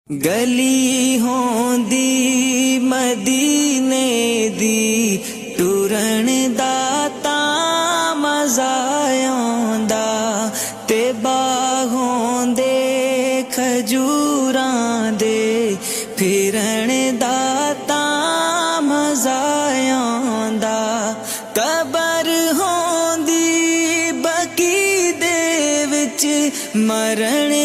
गली होंदी मदीने दी टुरन दा तां मज़ा आंदा ते बाहों दे खजूरां दे फिरन दा तां मज़ा आंदा। कबर होंदी बकी दे विच मरण